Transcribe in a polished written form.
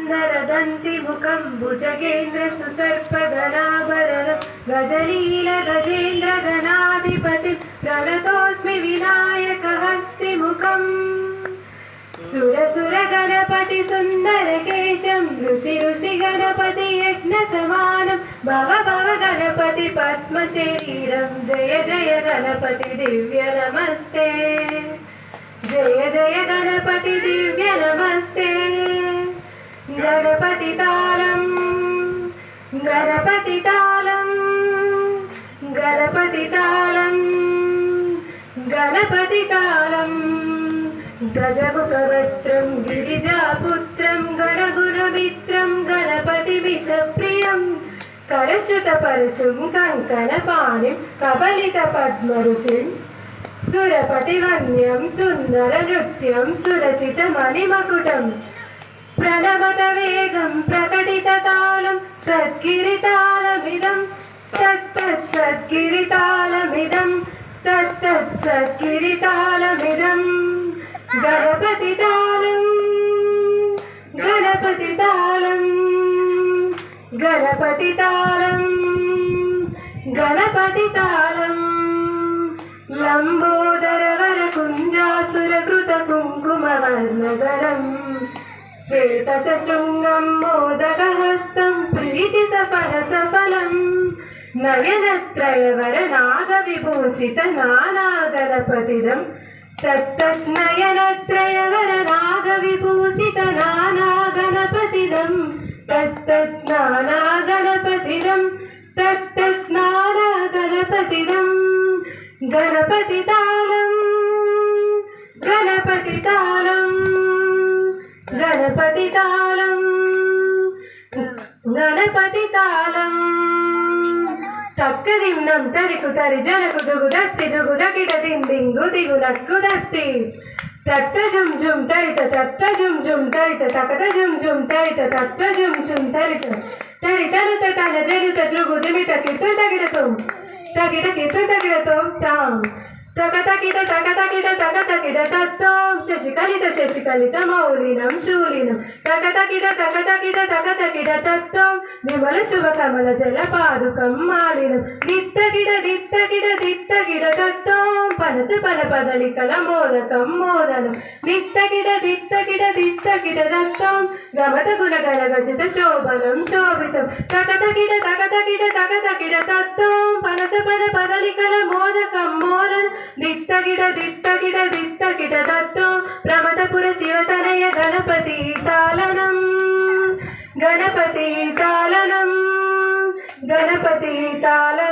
सुन्दरदन्तिमुखं भुजगेन्द्रसुसर्पगणाभरणं गजलील गजेन्द्रगणाधिपतिं प्रणतोऽस्मि विनायकहस्तिमुखम् सुरसुरगणपति सुन्दरकेशं ऋषि गणपति यज्ञसमानं भव भव गणपति पद्मशरीरं जय जय गणपति दिव्य नमस्ते जय जय गणपति दिव्य नमस्ते गणपति तालं गणपति तालं गणपति तालं गणपति तालं गजमुखवक्त्रं गिरिजापुत्रं गणगुणमित्रं गणपतिविषप्रियं करश्रुतपरशुं कङ्कणपाणिं कबलितपद्मरुचिं सुरपतिवन्यं सुन्दरनृत्यं सुरचितमणिमकुटं प्रणवतवेगं प्रकटिततालं सद्गिरितालमिदं तत्तत् सद्गिरितालमिदं तत्तत् सद्गिरितालमिदं गणपति तालं गणपति तालं गणपति तालं गणपति तालं लम्बोदरवरकुञ्जासुरकृतकुङ्कुमवर्णगरं श्वेतसशृङ्गं मोदकहस्तं प्रीतिसफलसफलं नयनत्रयवरनागविभूषितनानागणपतिदं तत्तत् नयनत्रयवरनागविभूषितनानागणपतिदं तत्तत् नानागणपतिदं तत्तत् नानागणपतिदं गणपति तालं गणपति तालं गणपति तालं गणपति तालं तक्कदिन्नं तरिकु तरि जनकु दुगु दत्ति दुगु दकिट दिंदिंगु दिगु नक्कु दत्ति तत्त झुम झुम तरित तत्त झुम झुम तरित तकत झुम झुम तरित तत्त झुम झुम तरित तरि तनुत तन जरुत द्रुगु दिमित कितु तगिडतो तगिड कितु तगिडतो तां तकतकिड तत्तों शशिकलित मौलिनं शूलिनं तकतकिड तत्तों विमल शुभकमल जलपादुकं मालिनं दित्तकिड तत्तों पनस पदलिकल मोदकं मोदनं दित्तकिड तत्तों गमत गुणगणगजित शोभनं शोभितं तकतकिड तत्तों पनस पदलिकल मोदकं मोदनं दित्तकिड तत्तों प्रमथपुर शिवतनय गणपति तालनं गणपति तालनं गणपति तालनं